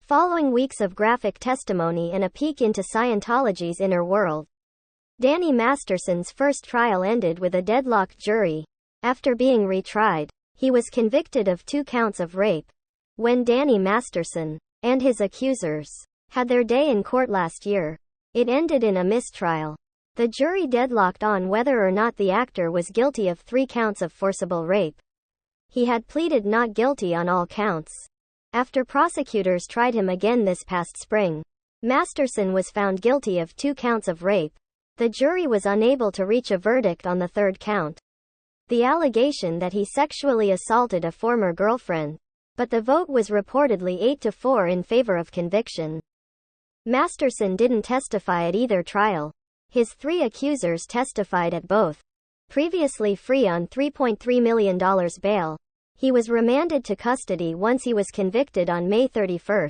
Following weeks of graphic testimony and a peek into Scientology's inner world, Danny Masterson's first trial ended with a deadlocked jury. After being retried, he was convicted of 2 counts of rape. When Danny Masterson and his accusers had their day in court last year, it ended in a mistrial. The jury deadlocked on whether or not the actor was guilty of 3 counts of forcible rape. He had pleaded not guilty on all counts. After prosecutors tried him again this past spring, Masterson was found guilty of 2 counts of rape. The jury was unable to reach a verdict on the 3rd count, the allegation that he sexually assaulted a former girlfriend, but the vote was reportedly 8-4 in favor of conviction. Masterson didn't testify at either trial. His 3 accusers testified at both. Previously free on $3.3 million bail, he was remanded to custody once he was convicted on May 31.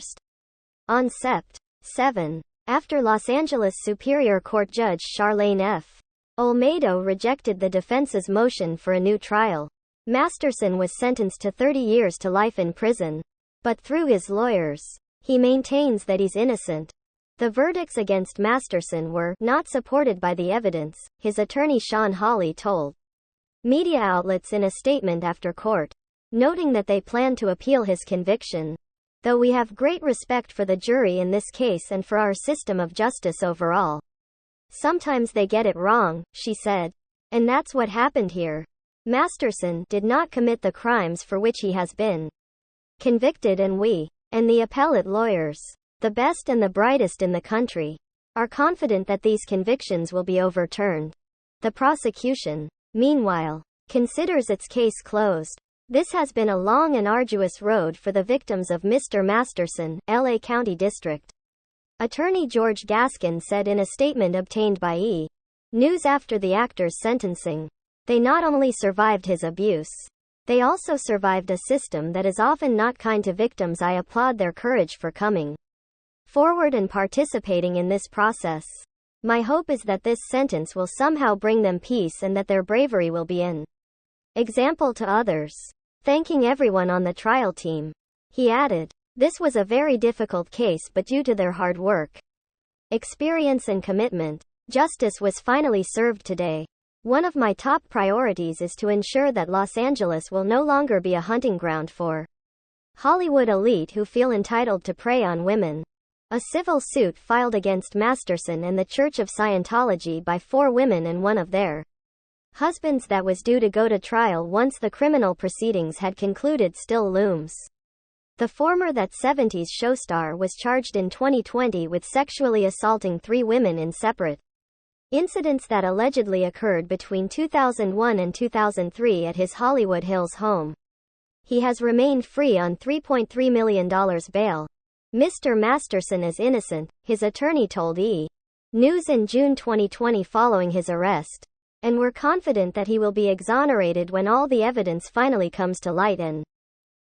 On Sept. 7, after Los Angeles Superior Court Judge Charlene F. Olmedo rejected the defense's motion for a new trial, Masterson was sentenced to 30 years to life in prison. But through his lawyers, he maintains that he's innocent. The verdicts against Masterson were not supported by the evidence, his attorney Sean Hawley told media outlets in a statement after court, noting that they plan to appeal his conviction. Though we have great respect for the jury in this case and for our system of justice overall, sometimes they get it wrong, she said. And that's what happened here. Masterson did not commit the crimes for which he has been convicted, and we, and the appellate lawyers, the best and the brightest in the country, are confident that these convictions will be overturned. The prosecution, meanwhile, considers its case closed. This has been a long and arduous road for the victims of Mr. Masterson, LA County District Attorney George Gaskin said in a statement obtained by E! News after the actor's sentencing. They not only survived his abuse, they also survived a system that is often not kind to victims. I applaud their courage for coming forward and participating in this process. My hope is that this sentence will somehow bring them peace and that their bravery will be an example to others. Thanking everyone on the trial team. He added, this was a very difficult case, but due to their hard work, experience and commitment, justice was finally served today. One of my top priorities is to ensure that Los Angeles will no longer be a hunting ground for Hollywood elite who feel entitled to prey on women. A civil suit filed against Masterson and the Church of Scientology by 4 women and one of their husbands that was due to go to trial once the criminal proceedings had concluded still looms. The former That 70s show star was charged in 2020 with sexually assaulting 3 women in separate incidents that allegedly occurred between 2001 and 2003 at his Hollywood Hills home. He has remained free on $3.3 million bail. Mr. Masterson is innocent, his attorney told E! News in June 2020 following his arrest. And we're confident that he will be exonerated when all the evidence finally comes to light and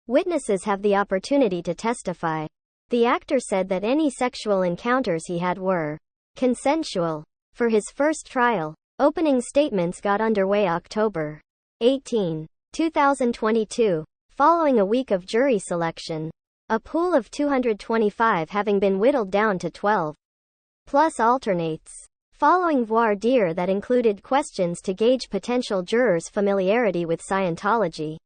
witnesses have the opportunity to testify. The actor said that any sexual encounters he had were consensual. For his first trial, opening statements got underway October 18, 2022, following a week of jury selection, a pool of 225 having been whittled down to 12, plus alternates. Following voir dire that included questions to gauge potential jurors' familiarity with Scientology.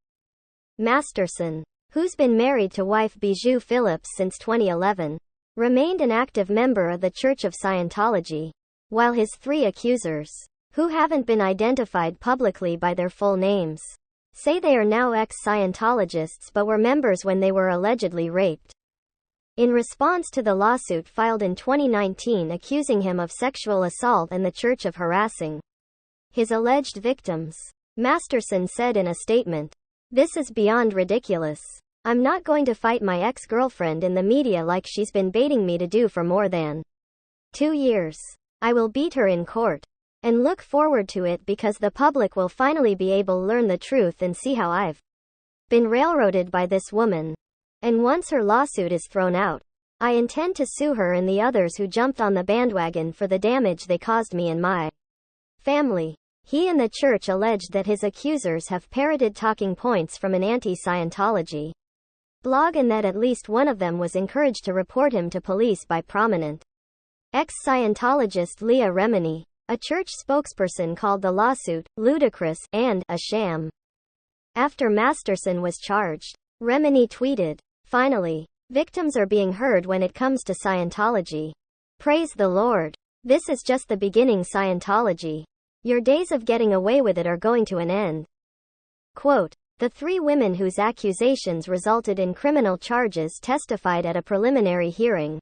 Masterson, who's been married to wife Bijou Phillips since 2011, remained an active member of the Church of Scientology, while his 3 accusers, who haven't been identified publicly by their full names, say they are now ex-Scientologists but were members when they were allegedly raped. In response to the lawsuit filed in 2019 accusing him of sexual assault and the church of harassing his alleged victims, Masterson said in a statement, "This is beyond ridiculous. I'm not going to fight my ex-girlfriend in the media like she's been baiting me to do for more than 2 years. I will beat her in court. And look forward to it because the public will finally be able to learn the truth and see how I've been railroaded by this woman. And once her lawsuit is thrown out, I intend to sue her and the others who jumped on the bandwagon for the damage they caused me and my family." He and the church alleged that his accusers have parroted talking points from an anti-Scientology blog, and that at least one of them was encouraged to report him to police by prominent ex-Scientologist Leah Remini. A church spokesperson called the lawsuit ludicrous and a sham. After Masterson was charged, Remini tweeted, "Finally, victims are being heard when it comes to Scientology. Praise the Lord. This is just the beginning, Scientology. Your days of getting away with it are going to an end." Quote, the three women whose accusations resulted in criminal charges testified at a preliminary hearing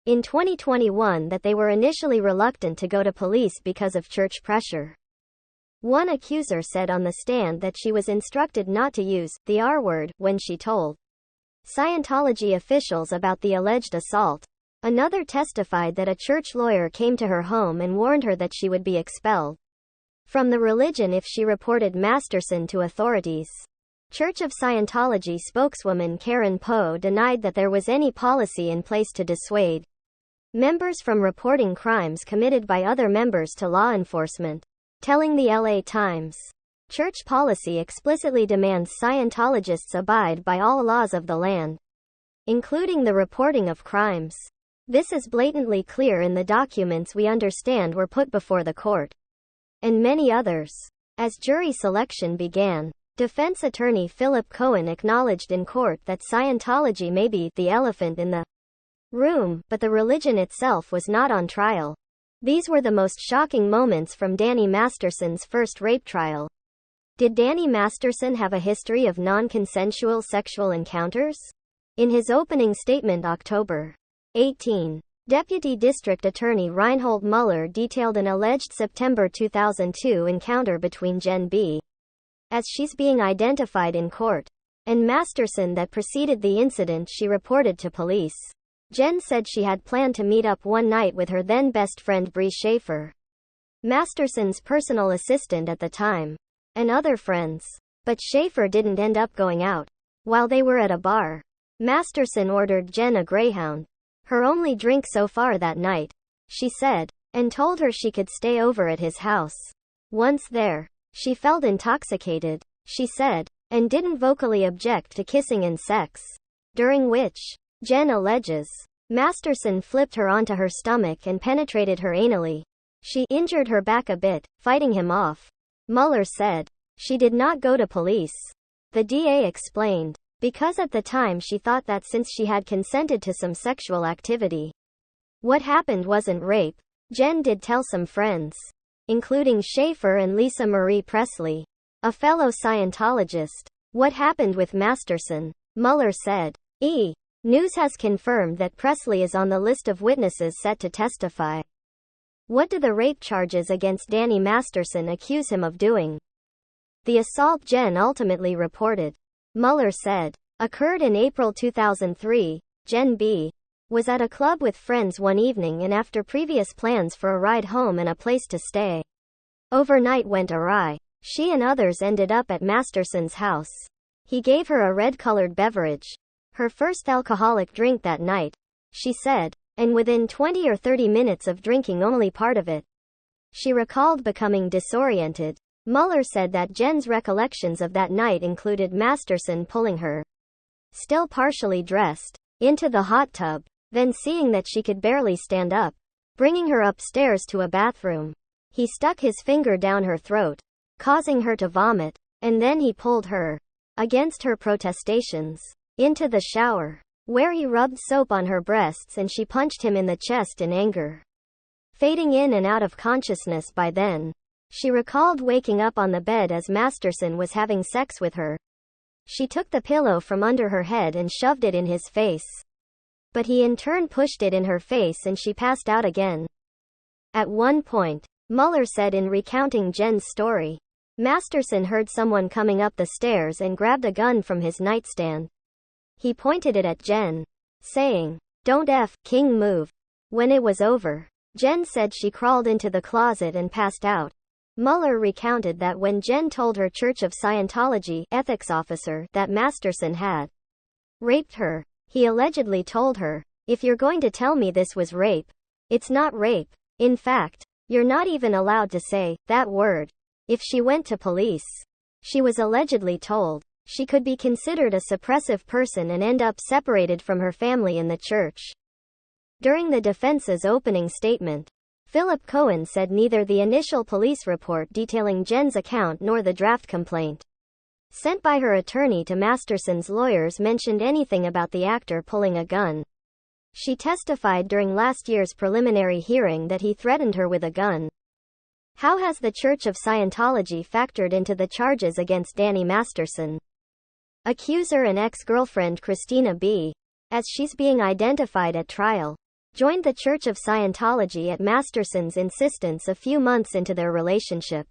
in 2021 that they were initially reluctant to go to police because of church pressure. One accuser said on the stand that she was instructed not to use the R word when she told Scientology officials about the alleged assault. Another testified that a church lawyer came to her home and warned her that she would be expelled from the religion if she reported Masterson to authorities. Church of Scientology spokeswoman Karen Poe denied that there was any policy in place to dissuade members from reporting crimes committed by other members to law enforcement, telling the LA Times, "Church policy explicitly demands Scientologists abide by all laws of the land, including the reporting of crimes. This is blatantly clear in the documents we understand were put before the court." And many others. As jury selection began, defense attorney Philip Cohen acknowledged in court that Scientology may be the elephant in the room, but the religion itself was not on trial. These were the most shocking moments from Danny Masterson's first rape trial. Did Danny Masterson have a history of non-consensual sexual encounters? In his opening statement October 18, Deputy District Attorney Reinhold Mueller detailed an alleged September 2002 encounter between Jen B., as she's being identified in court, and Masterson that preceded the incident she reported to police. Jen said she had planned to meet up one night with her then best friend Bree Schaefer, Masterson's personal assistant at the time, and other friends. But Schaefer didn't end up going out. While they were at a bar, Masterson ordered Jen a Greyhound, her only drink so far that night, she said, and told her she could stay over at his house. Once there, she felt intoxicated, she said, and didn't vocally object to kissing and sex, during which, Jen alleges, Masterson flipped her onto her stomach and penetrated her anally. She injured her back a bit, fighting him off. Mueller said. She did not go to police. The DA explained, because at the time she thought that since she had consented to some sexual activity, what happened wasn't rape. Jen did tell some friends, including Schaefer and Lisa Marie Presley, a fellow Scientologist, what happened with Masterson. Mueller said. News has confirmed that Presley is on the list of witnesses set to testify. What do the rape charges against Danny Masterson accuse him of doing? The assault Jen ultimately reported, Mueller said, occurred in April 2003. Jen B. was at a club with friends one evening, and after previous plans for a ride home and a place to stay overnight went awry. She and others ended up at Masterson's house. He gave her a red-colored beverage, her first alcoholic drink that night, she said, and within 20 or 30 minutes of drinking only part of it, she recalled becoming disoriented. Mueller said that Jen's recollections of that night included Masterson pulling her, still partially dressed, into the hot tub, then seeing that she could barely stand up, bringing her upstairs to a bathroom. He stuck his finger down her throat, causing her to vomit, and then he pulled her, against her protestations, into the shower, where he rubbed soap on her breasts and she punched him in the chest in anger. Fading in and out of consciousness by then, she recalled waking up on the bed as Masterson was having sex with her. She took the pillow from under her head and shoved it in his face. But he in turn pushed it in her face and she passed out again. At one point, Mueller said in recounting Jen's story, Masterson heard someone coming up the stairs and grabbed a gun from his nightstand. He pointed it at Jen, saying, "Don't F, King, move." When it was over, Jen said she crawled into the closet and passed out. Mueller recounted that when Jen told her Church of Scientology ethics officer that Masterson had raped her, he allegedly told her, "If you're going to tell me this was rape, it's not rape. In fact, you're not even allowed to say that word." If she went to police, she was allegedly told, she could be considered a suppressive person and end up separated from her family in the church. During the defense's opening statement, Philip Cohen said neither the initial police report detailing Jen's account nor the draft complaint sent by her attorney to Masterson's lawyers mentioned anything about the actor pulling a gun. She testified during last year's preliminary hearing that he threatened her with a gun. How has the Church of Scientology factored into the charges against Danny Masterson? Accuser and ex-girlfriend Christina B., as she's being identified at trial, joined the Church of Scientology at Masterson's insistence a few months into their relationship.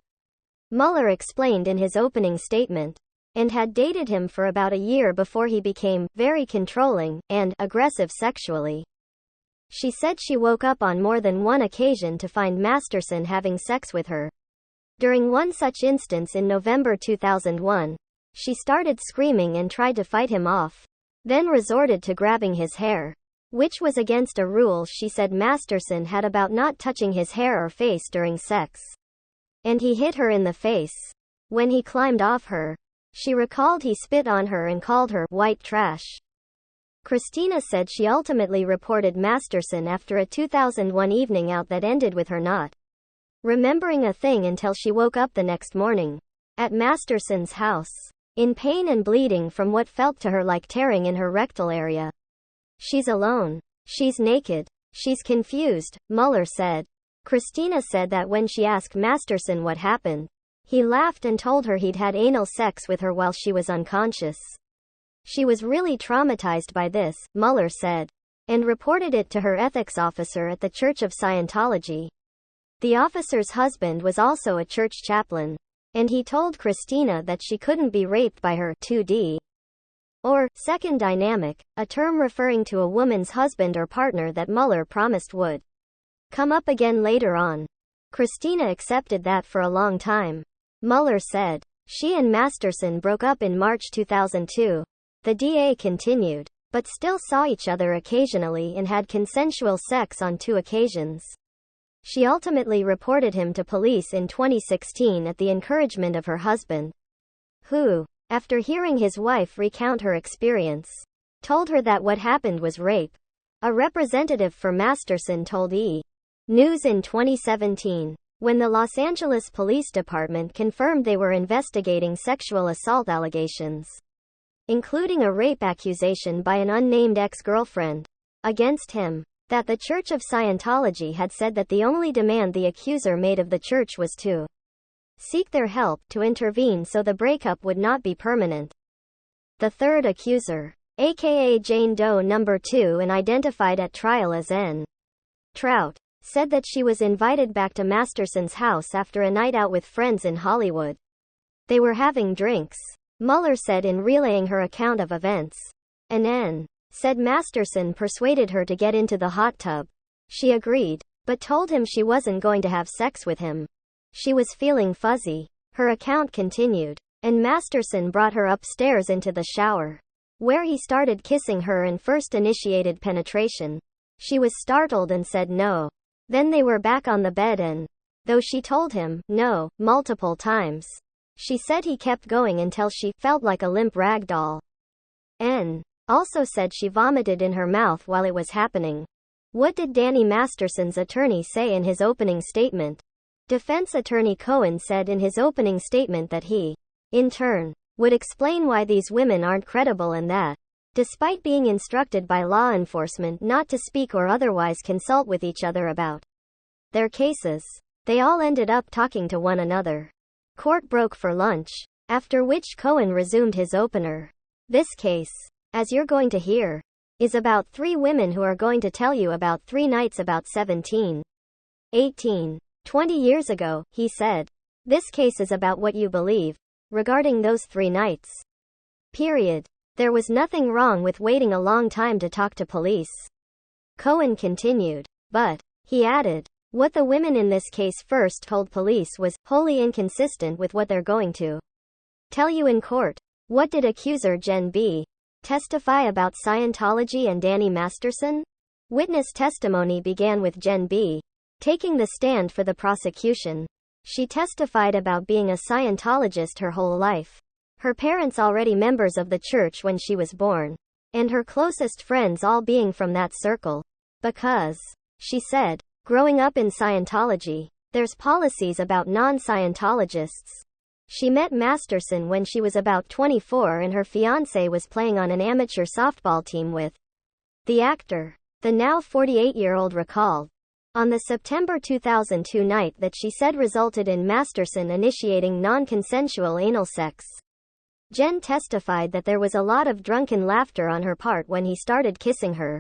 Mueller explained in his opening statement, and had dated him for about a year before he became very controlling and aggressive sexually. She said she woke up on more than one occasion to find Masterson having sex with her. During one such instance in November 2001, she started screaming and tried to fight him off, then resorted to grabbing his hair, which was against a rule she said Masterson had about not touching his hair or face during sex. And he hit her in the face. When he climbed off her, she recalled he spit on her and called her white trash. Christina said she ultimately reported Masterson after a 2001 evening out that ended with her not remembering a thing until she woke up the next morning at Masterson's house, in pain and bleeding from what felt to her like tearing in her rectal area. She's alone. She's naked. She's confused, Mueller said. Christina said that when she asked Masterson what happened, he laughed and told her he'd had anal sex with her while she was unconscious. She was really traumatized by this, Mueller said, and reported it to her ethics officer at the Church of Scientology. The officer's husband was also a church chaplain, and he told Christina that she couldn't be raped by her 2D or second dynamic, a term referring to a woman's husband or partner that Mueller promised would come up again later on. Christina accepted that for a long time. Mueller said, she and Masterson broke up in March 2002. The DA continued, but still saw each other occasionally and had consensual sex on 2 occasions. She ultimately reported him to police in 2016 at the encouragement of her husband, who, after hearing his wife recount her experience, told her that what happened was rape. A representative for Masterson told E! News in 2017. When the Los Angeles Police Department confirmed they were investigating sexual assault allegations, including a rape accusation by an unnamed ex-girlfriend against him, that the Church of Scientology had said that the only demand the accuser made of the church was to seek their help to intervene so the breakup would not be permanent. The third accuser, aka Jane Doe No. 2 and identified at trial as N. Trout, said that she was invited back to Masterson's house after a night out with friends in Hollywood. They were having drinks, Mueller said in relaying her account of events. And N. said Masterson persuaded her to get into the hot tub. She agreed, but told him she wasn't going to have sex with him. She was feeling fuzzy, her account continued, and Masterson brought her upstairs into the shower, where he started kissing her and first initiated penetration. She was startled and said no. Then they were back on the bed and, though she told him no multiple times, she said he kept going until she felt like a limp rag doll. N. also said she vomited in her mouth while it was happening. What did Danny Masterson's attorney say in his opening statement? Defense attorney Cohen said in his opening statement that he, in turn, would explain why these women aren't credible and that, despite being instructed by law enforcement not to speak or otherwise consult with each other about their cases, they all ended up talking to one another. Court broke for lunch, after which Cohen resumed his opener. This case, as you're going to hear, is about 3 women who are going to tell you about 3 nights about 17, 18, 20 years ago, he said. This case is about what you believe regarding those 3 nights. Period. There was nothing wrong with waiting a long time to talk to police. Cohen continued. But, he added, what the women in this case first told police was wholly inconsistent with what they're going to tell you in court. What did accuser Jen B. testify about Scientology and Danny Masterson? Witness testimony began with Jen B. taking the stand for the prosecution. She testified about being a Scientologist her whole life. Her parents already members of the church when she was born, and her closest friends all being from that circle. Because, she said, growing up in Scientology, there's policies about non-Scientologists. She met Masterson when she was about 24 and her fiancé was playing on an amateur softball team with the actor. The now 48-year-old recalled. On the September 2002 night that she said resulted in Masterson initiating non-consensual anal sex. Jen testified that there was a lot of drunken laughter on her part when he started kissing her.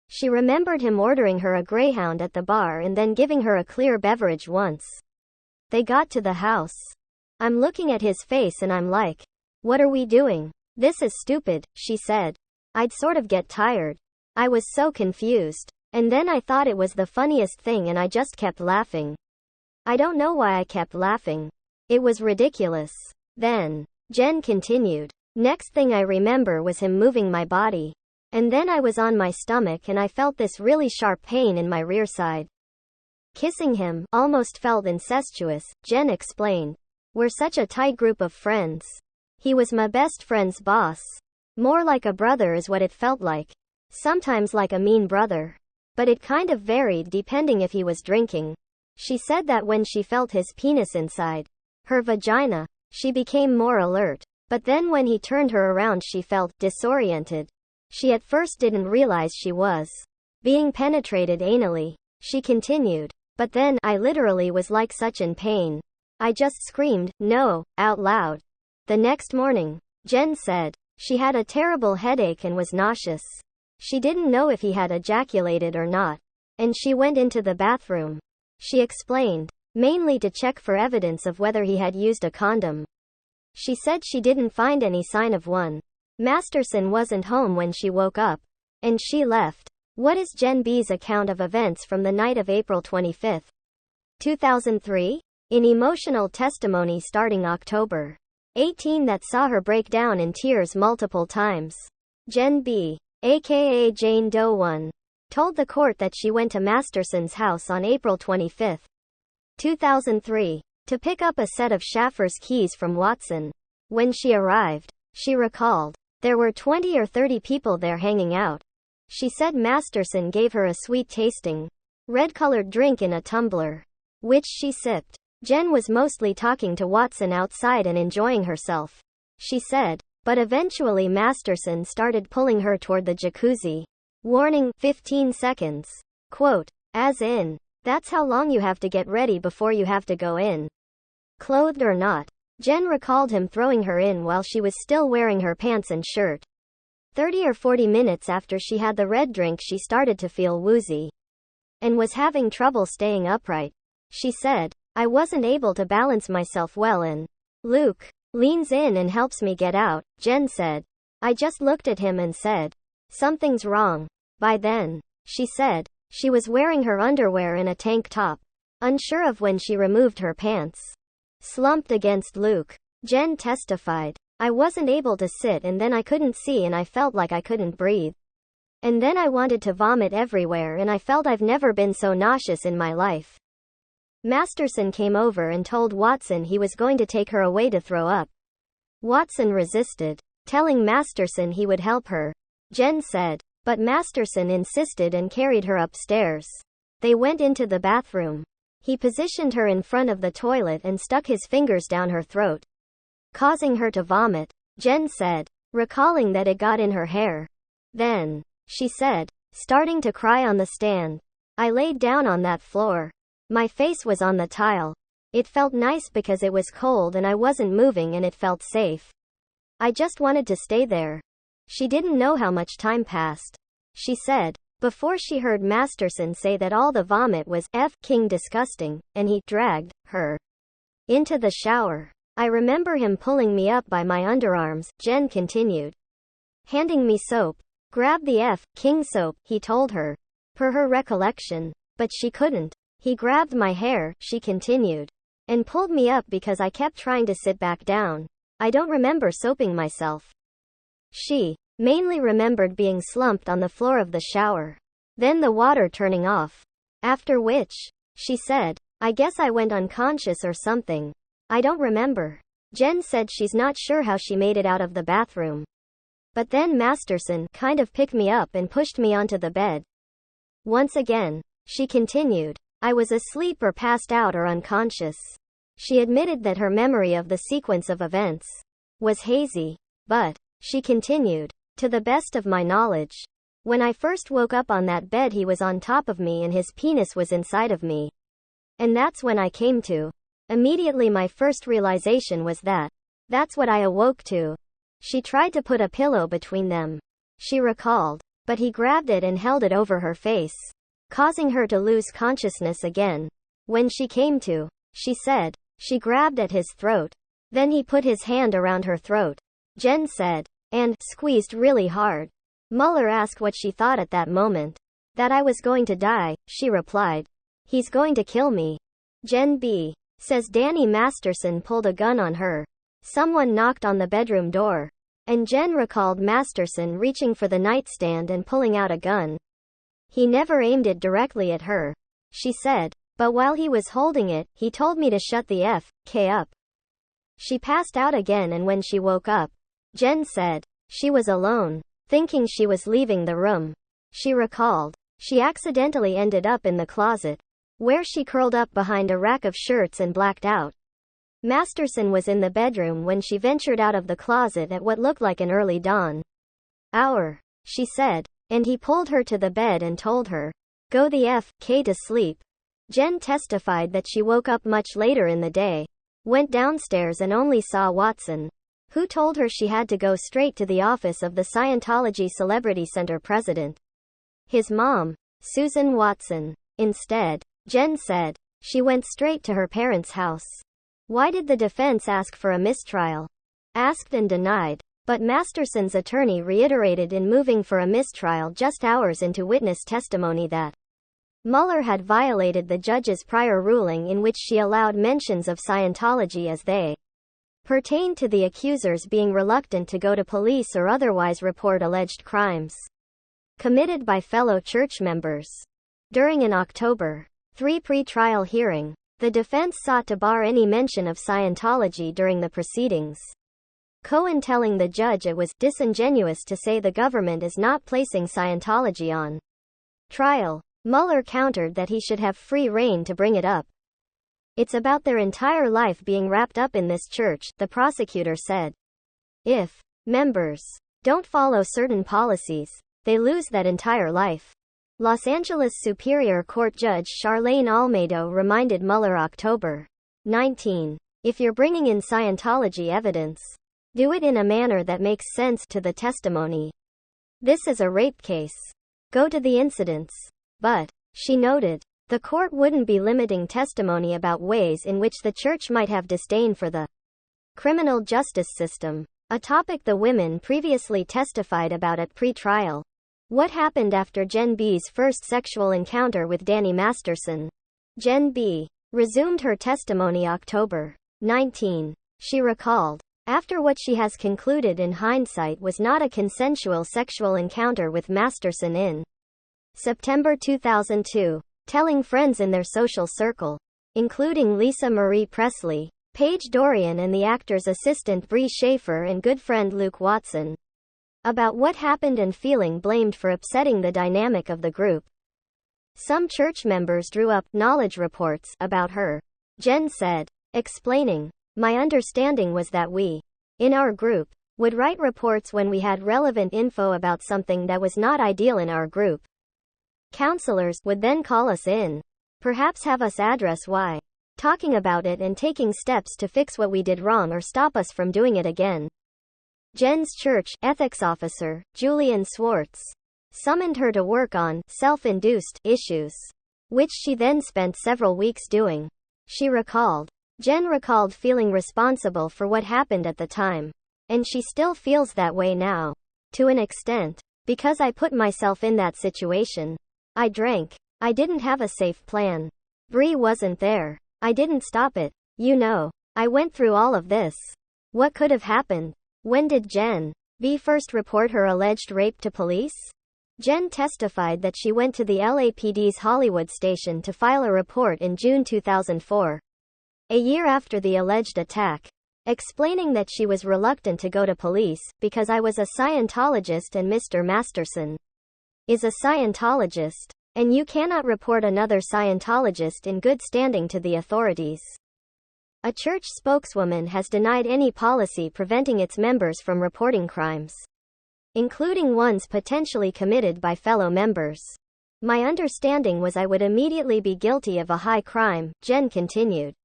She remembered him ordering her a Greyhound at the bar and then giving her a clear beverage once. They got to the house. I'm looking at his face and I'm like, what are we doing? This is stupid, she said. I'd sort of get tired. I was so confused. And then I thought it was the funniest thing and I just kept laughing. I don't know why I kept laughing. It was ridiculous. Then, Jen continued, next thing I remember was him moving my body. And then I was on my stomach and I felt this really sharp pain in my rear side. Kissing him almost felt incestuous, Jen explained. We're such a tight group of friends. He was my best friend's boss. More like a brother is what it felt like. Sometimes like a mean brother. But it kind of varied depending if he was drinking. She said that when she felt his penis inside her vagina, she became more alert. But then when he turned her around she felt disoriented. She at first didn't realize she was being penetrated anally. She continued. But then, I literally was like such in pain. I just screamed, no, out loud. The next morning, Jen said, she had a terrible headache and was nauseous. She didn't know if he had ejaculated or not. And she went into the bathroom. She explained, mainly to check for evidence of whether he had used a condom. She said she didn't find any sign of one. Masterson wasn't home when she woke up. And she left. What is Jen B's account of events from the night of April 25, 2003? In emotional testimony starting October 18 that saw her break down in tears multiple times. Jen B, aka Jane Doe 1, told the court that she went to Masterson's house on April 25, 2003, to pick up a set of Schaffer's keys from Watson. When she arrived, she recalled, there were 20 or 30 people there hanging out. She said Masterson gave her a sweet-tasting, red-colored drink in a tumbler, which she sipped. Jen was mostly talking to Watson outside and enjoying herself. She said, but eventually Masterson started pulling her toward the jacuzzi. Warning, 15 seconds. Quote, as in, that's how long you have to get ready before you have to go in. Clothed or not. Jen recalled him throwing her in while she was still wearing her pants and shirt. 30 or 40 minutes after she had the red drink she started to feel woozy. And was having trouble staying upright. She said, I wasn't able to balance myself well and Luke leans in and helps me get out, Jen said. I just looked at him and said, something's wrong. By then, she said, she was wearing her underwear and a tank top. Unsure of when she removed her pants. Slumped against Luke. Jen testified, I wasn't able to sit and then I couldn't see and I felt like I couldn't breathe. And then I wanted to vomit everywhere and I felt I've never been so nauseous in my life. Masterson came over and told Watson he was going to take her away to throw up. Watson resisted, telling Masterson he would help her. Jen said, but Masterson insisted and carried her upstairs. They went into the bathroom. He positioned her in front of the toilet and stuck his fingers down her throat, causing her to vomit, Jen said, recalling that it got in her hair. Then, she said, starting to cry on the stand. I laid down on that floor. My face was on the tile. It felt nice because it was cold and I wasn't moving and it felt safe. I just wanted to stay there. She didn't know how much time passed. She said, before she heard Masterson say that all the vomit was f***ing disgusting, and he dragged her into the shower. I remember him pulling me up by my underarms, Jen continued. Handing me soap. Grab the f***ing soap, he told her. Per her recollection. But she couldn't. He grabbed my hair, she continued, and pulled me up because I kept trying to sit back down. I don't remember soaping myself. She mainly remembered being slumped on the floor of the shower. Then the water turning off. After which, she said, I guess I went unconscious or something. I don't remember. Jen said she's not sure how she made it out of the bathroom. But then Masterson kind of picked me up and pushed me onto the bed. Once again, she continued, I was asleep or passed out or unconscious. She admitted that her memory of the sequence of events was hazy. But, she continued, to the best of my knowledge, when I first woke up on that bed he was on top of me and his penis was inside of me. And that's when I came to. Immediately my first realization was that. That's what I awoke to. She tried to put a pillow between them. She recalled. But he grabbed it and held it over her face, causing her to lose consciousness again. When she came to, she said, she grabbed at his throat. Then he put his hand around her throat. Jen said, and squeezed really hard. Mueller asked what she thought at that moment. That I was going to die, she replied. He's going to kill me. Jen B. says Danny Masterson pulled a gun on her. Someone knocked on the bedroom door. And Jen recalled Masterson reaching for the nightstand and pulling out a gun. He never aimed it directly at her, she said, but while he was holding it, he told me to shut the F.K. up. She passed out again and when she woke up, Jen said, she was alone, thinking she was leaving the room. She recalled, she accidentally ended up in the closet, where she curled up behind a rack of shirts and blacked out. Masterson was in the bedroom when she ventured out of the closet at what looked like an early dawn hour, she said, and he pulled her to the bed and told her, go the F.K. to sleep. Jen testified that she woke up much later in the day, went downstairs and only saw Watson, who told her she had to go straight to the office of the Scientology Celebrity Center president. His mom, Susan Watson. Instead, Jen said, she went straight to her parents' house. Why did the defense ask for a mistrial? Asked and denied, but Masterson's attorney reiterated in moving for a mistrial just hours into witness testimony that Mueller had violated the judge's prior ruling in which she allowed mentions of Scientology as they pertained to the accusers being reluctant to go to police or otherwise report alleged crimes committed by fellow church members. During an October 3 pre-trial hearing, the defense sought to bar any mention of Scientology during the proceedings. Cohen telling the judge it was disingenuous to say the government is not placing Scientology on trial. Mueller countered that he should have free rein to bring it up. It's about their entire life being wrapped up in this church, the prosecutor said. If members don't follow certain policies, they lose that entire life. Los Angeles Superior Court Judge Charlene Almedo reminded Mueller October 19. If you're bringing in Scientology evidence, do it in a manner that makes sense to the testimony. This is a rape case. Go to the incidents. But, she noted, the court wouldn't be limiting testimony about ways in which the church might have disdain for the criminal justice system, a topic the women previously testified about at pre-trial. What happened after Jen B's first sexual encounter with Danny Masterson? Jen B. resumed her testimony October 19. She recalled, after what she has concluded in hindsight was not a consensual sexual encounter with Masterson in September 2002, telling friends in their social circle, including Lisa Marie Presley, Paige Dorian and the actor's assistant Bree Schaefer and good friend Luke Watson, about what happened and feeling blamed for upsetting the dynamic of the group. Some church members drew up knowledge reports about her, Jen said, explaining, my understanding was that we, in our group, would write reports when we had relevant info about something that was not ideal in our group. Counselors would then call us in, perhaps have us address why, talking about it and taking steps to fix what we did wrong or stop us from doing it again. Jen's church ethics officer, Julian Swartz, summoned her to work on self-induced issues, which she then spent several weeks doing. She recalled. Jen recalled feeling responsible for what happened at the time. And she still feels that way now. To an extent. Because I put myself in that situation. I drank. I didn't have a safe plan. Bree wasn't there. I didn't stop it. You know. I went through all of this. What could have happened? When did Jen B first report her alleged rape to police? Jen testified that she went to the LAPD's Hollywood station to file a report in June 2004. A year after the alleged attack. explaining that she was reluctant to go to police because I was a Scientologist and Mr. Masterson is a Scientologist, and you cannot report another Scientologist in good standing to the authorities. A church spokeswoman has denied any policy preventing its members from reporting crimes, including ones potentially committed by fellow members. My understanding was I would immediately be guilty of a high crime, Jen continued.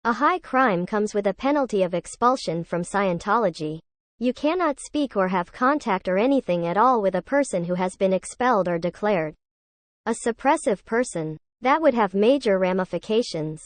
A high crime comes with a penalty of expulsion from Scientology. You cannot speak or have contact or anything at all with a person who has been expelled or declared a suppressive person. That would have major ramifications.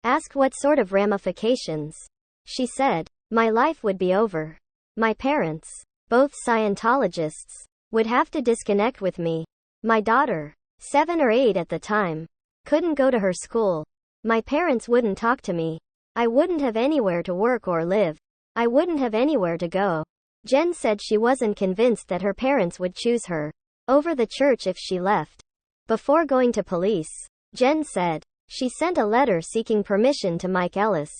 Asked what sort of ramifications, she said, my life would be over. My parents, both Scientologists, would have to disconnect with me. My daughter, 7 or 8 at the time, couldn't go to her school. My parents wouldn't talk to me. I wouldn't have anywhere to work or live. I wouldn't have anywhere to go. Jen said she wasn't convinced that her parents would choose her over the church if she left. Before going to police, Jen said, she sent a letter seeking permission to Mike Ellis,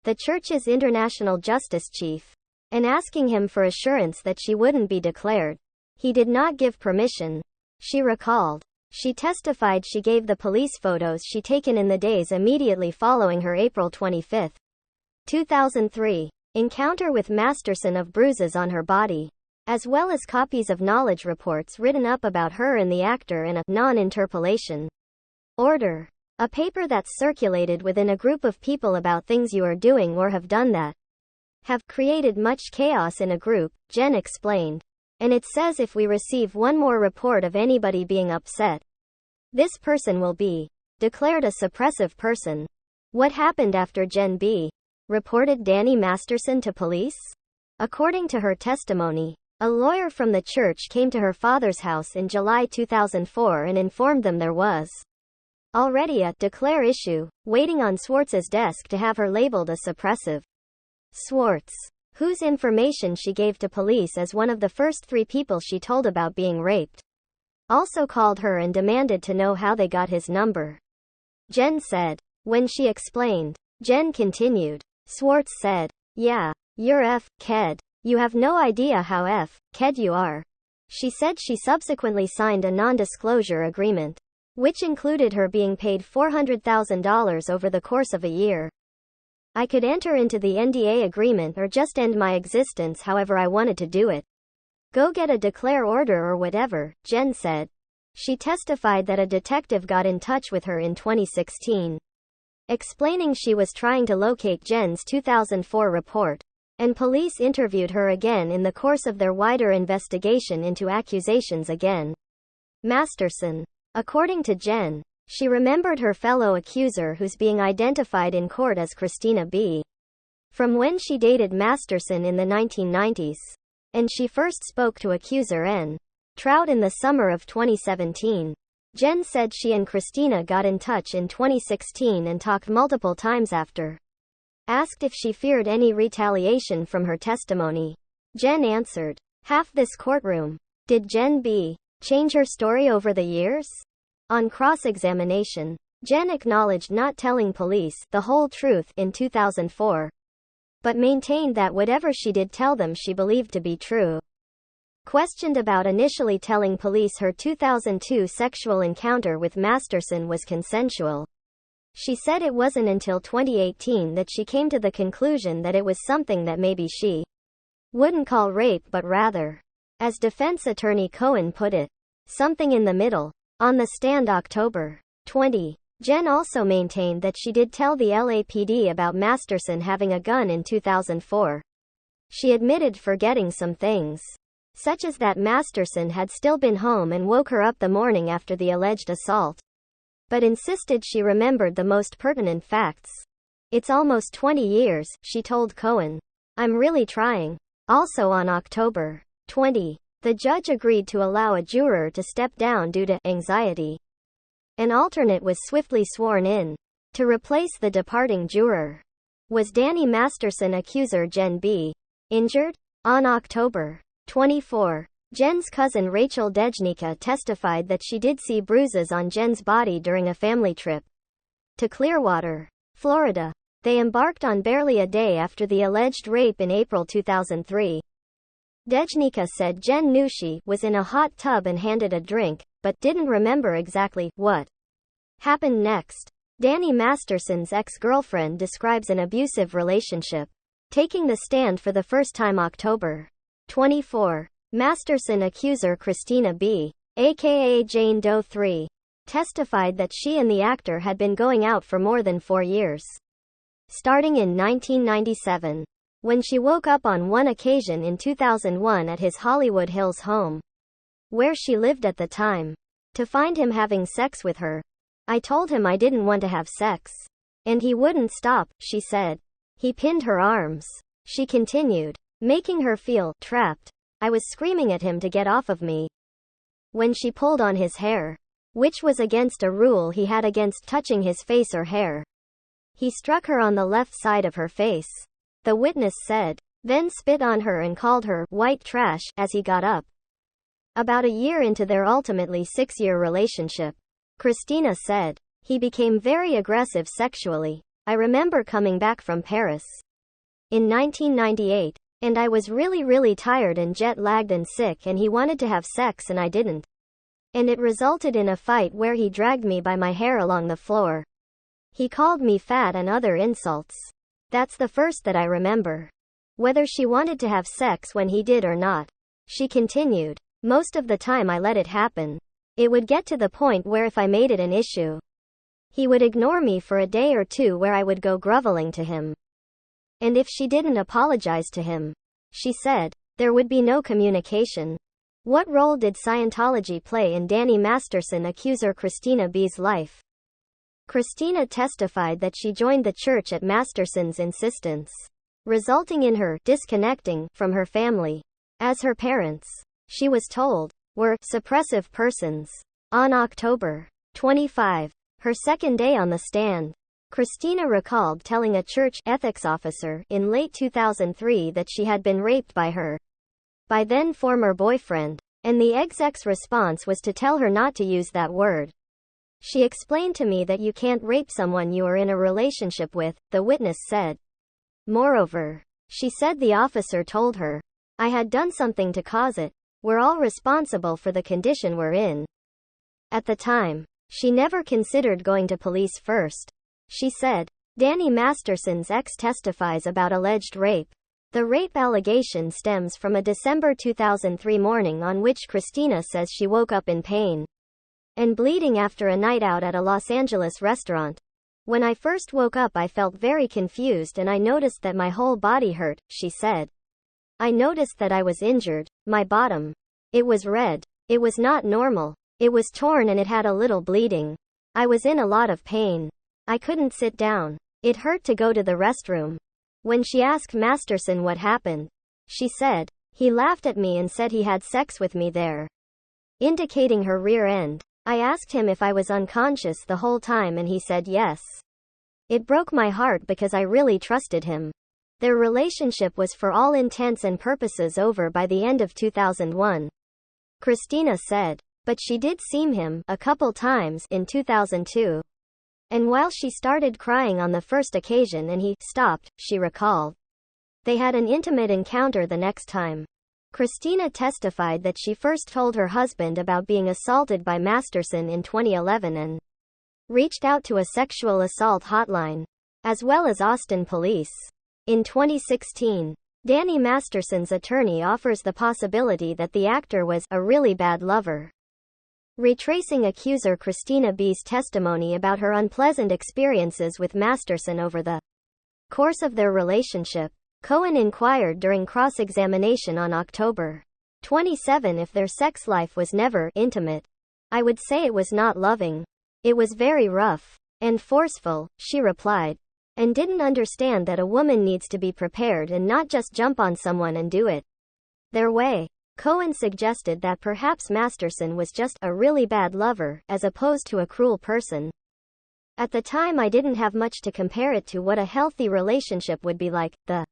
the church's international justice chief, and asking him for assurance that she wouldn't be declared. He did not give permission, she recalled. She testified she gave the police photos she taken in the days immediately following her April 25, 2003, encounter with Masterson of bruises on her body, as well as copies of knowledge reports written up about her and the actor in a non-interpellation order, a paper that's circulated within a group of people about things you are doing or have done that have created much chaos in a group, Jen explained. And it says if we receive one more report of anybody being upset, this person will be declared a suppressive person. What happened after Jen B. reported Danny Masterson to police? According to her testimony, a lawyer from the church came to her father's house in July 2004 and informed them there was already a declare issue waiting on Swartz's desk to have her labeled a suppressive. Swartz, whose information she gave to police as one of the first 3 people she told about being raped, also called her and demanded to know how they got his number. Jen said. When she explained, Jen continued. Swartz said, yeah, you're F-ked. You have no idea how F-ked you are. She said she subsequently signed a non-disclosure agreement, which included her being paid $400,000 over the course of a year. I could enter into the NDA agreement or just end my existence however I wanted to do it. Go get a declare order or whatever, Jen said. She testified that a detective got in touch with her in 2016, explaining she was trying to locate Jen's 2004 report, and police interviewed her again in the course of their wider investigation into accusations again. Masterson. According to Jen, she remembered her fellow accuser who's being identified in court as Christina B. from when she dated Masterson in the 1990s, and she first spoke to accuser N. Trout in the summer of 2017. Jen said she and Christina got in touch in 2016 and talked multiple times after. Asked if she feared any retaliation from her testimony, Jen answered, half this courtroom. Did Jen B. change her story over the years? On cross-examination, Jen acknowledged not telling police the whole truth in 2004, but maintained that whatever she did tell them she believed to be true. Questioned about initially telling police her 2002 sexual encounter with Masterson was consensual, she said it wasn't until 2018 that she came to the conclusion that it was something that maybe she wouldn't call rape but rather, as defense attorney Cohen put it, something in the middle. On the stand October 20, Jen also maintained that she did tell the LAPD about Masterson having a gun in 2004. She admitted forgetting some things, such as that Masterson had still been home and woke her up the morning after the alleged assault, but insisted she remembered the most pertinent facts. It's almost 20 years, she told Cohen. I'm really trying. Also on October 20, the judge agreed to allow a juror to step down due to anxiety. An alternate was swiftly sworn in to replace the departing juror. Was Danny Masterson accuser Jen B. injured? On October 24, Jen's cousin Rachel Dejnica testified that she did see bruises on Jen's body during a family trip to Clearwater, Florida. They embarked on barely a day after the alleged rape in April 2003. Dejnika said Jen knew she was in a hot tub and handed a drink, but didn't remember exactly what happened next. Danny Masterson's ex-girlfriend describes an abusive relationship. Taking the stand for the first time October 24. Masterson accuser Christina B., aka Jane Doe 3, testified that she and the actor had been going out for more than 4 years, starting in 1997, when she woke up on one occasion in 2001 at his Hollywood Hills home, where she lived at the time, to find him having sex with her. I told him I didn't want to have sex, and he wouldn't stop, she said. He pinned her arms, she continued, making her feel trapped. I was screaming at him to get off of me. When she pulled on his hair, which was against a rule he had against touching his face or hair, he struck her on the left side of her face, the witness said, then spit on her and called her white trash as he got up. About a year into their ultimately 6-year relationship, Christina said, he became very aggressive sexually. I remember coming back from Paris in 1998, and I was really tired and jet-lagged and sick, and he wanted to have sex and I didn't. And it resulted in a fight where he dragged me by my hair along the floor. He called me fat and other insults. That's the first that I remember. Whether she wanted to have sex when he did or not, she continued, most of the time I let it happen. It would get to the point where if I made it an issue, he would ignore me for a day or two, where I would go groveling to him. And if she didn't apologize to him, she said, there would be no communication. What role did Scientology play in Danny Masterson accuser Christina B.'s life? Christina testified that she joined the church at Masterson's insistence, resulting in her disconnecting from her family, as her parents, she was told, were suppressive persons. On October 25, her second day on the stand, Christina recalled telling a church ethics officer in late 2003 that she had been raped by her then former boyfriend, and the exec's response was to tell her not to use that word. She explained to me that you can't rape someone you are in a relationship with, the witness said. Moreover, she said the officer told her, I had done something to cause it. We're all responsible for the condition we're in. At the time, she never considered going to police first. She said, Danny Masterson's ex testifies about alleged rape. The rape allegation stems from a December 2003 morning on which Christina says she woke up in pain and bleeding after a night out at a Los Angeles restaurant. When I first woke up I felt very confused and I noticed that my whole body hurt, she said. I noticed that I was injured, my bottom. It was red. It was not normal. It was torn and it had a little bleeding. I was in a lot of pain. I couldn't sit down. It hurt to go to the restroom. When she asked Masterson what happened, she said, he laughed at me and said he had sex with me there, indicating her rear end. I asked him if I was unconscious the whole time and he said yes. It broke my heart because I really trusted him. Their relationship was for all intents and purposes over by the end of 2001. Christina said, but she did see him a couple times in 2002. And while she started crying on the first occasion and he stopped, she recalled. They had an intimate encounter the next time. Christina testified that she first told her husband about being assaulted by Masterson in 2011 and reached out to a sexual assault hotline, as well as Austin police. In 2016, Danny Masterson's attorney offers the possibility that the actor was a really bad lover. Retracing accuser Christina B.'s testimony about her unpleasant experiences with Masterson over the course of their relationship, Cohen inquired during cross-examination on October 27 if their sex life was never intimate. I would say it was not loving. It was very rough and forceful, she replied, and didn't understand that a woman needs to be prepared and not just jump on someone and do it their way. Cohen suggested that perhaps Masterson was just a really bad lover, as opposed to a cruel person. At the time I didn't have much to compare it to what a healthy relationship would be like, the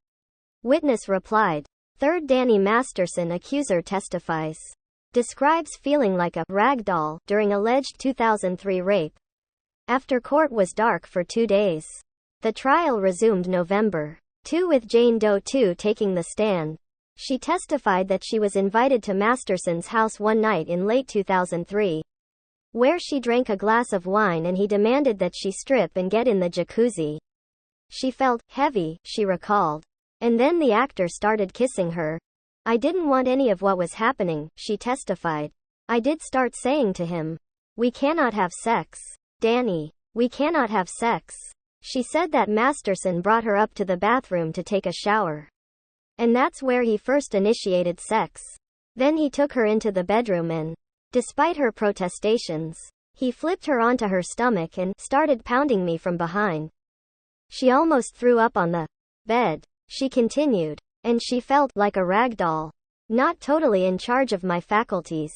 witness replied. Third Danny Masterson accuser testifies. Describes feeling like a rag doll during alleged 2003 rape. After court was dark for 2 days, The trial resumed November 2 with Jane Doe 2 taking the stand. She testified that she was invited to Masterson's house one night in late 2003, where she drank a glass of wine and he demanded that she strip and get in the jacuzzi. She felt heavy, she recalled. And then the actor started kissing her. I didn't want any of what was happening, she testified. I did start saying to him, "We cannot have sex. Danny, we cannot have sex." She said that Masterson brought her up to the bathroom to take a shower. And that's where he first initiated sex. Then he took her into the bedroom and, despite her protestations, he flipped her onto her stomach and started pounding me from behind. She almost threw up on the bed, she continued, and she felt like a rag doll, not totally in charge of my faculties.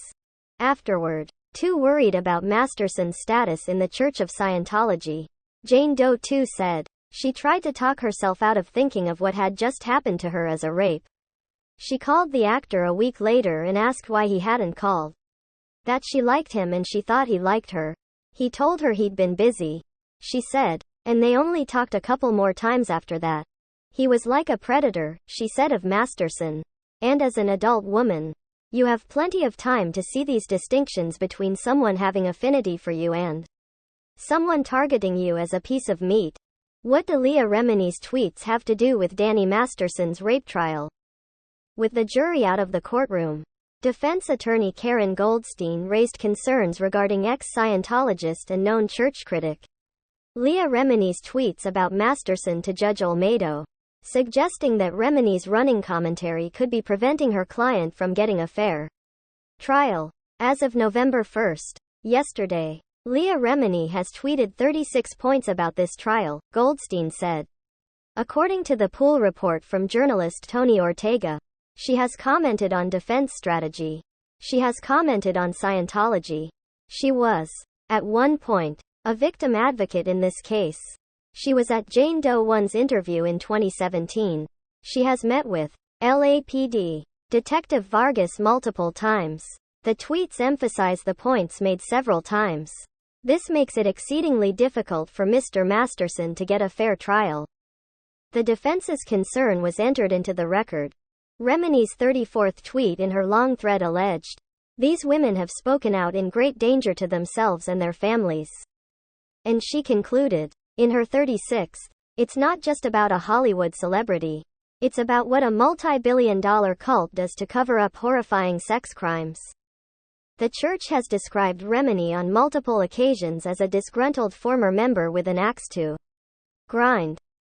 Afterward, too worried about Masterson's status in the Church of Scientology, Jane Doe 2 said, she tried to talk herself out of thinking of what had just happened to her as a rape. She called the actor a week later and asked why he hadn't called. That she liked him and she thought he liked her. He told her he'd been busy. She said, and they only talked a couple more times after that. He was like a predator, she said of Masterson. And as an adult woman, you have plenty of time to see these distinctions between someone having affinity for you and someone targeting you as a piece of meat. What do Leah Remini's tweets have to do with Danny Masterson's rape trial? With the jury out of the courtroom, defense attorney Karen Goldstein raised concerns regarding ex-Scientologist and known church critic Leah Remini's tweets about Masterson to Judge Olmedo, suggesting that Remini's running commentary could be preventing her client from getting a fair trial. As of November 1, yesterday, Leah Remini has tweeted 36 points about this trial, Goldstein said. According to the Pool report from journalist Tony Ortega, she has commented on defense strategy. She has commented on Scientology. She was, at one point, a victim advocate in this case. She was at Jane Doe 1's interview in 2017. She has met with LAPD Detective Vargas multiple times. The tweets emphasize the points made several times. This makes it exceedingly difficult for Mr. Masterson to get a fair trial. The defense's concern was entered into the record. Remini's 34th tweet in her long thread alleged, "These women have spoken out in great danger to themselves and their families." And she concluded, in her 36th, it's not just about a Hollywood celebrity. It's about what a multi-billion-dollar cult does to cover up horrifying sex crimes. The church has described Remini on multiple occasions as a disgruntled former member with an axe to grind.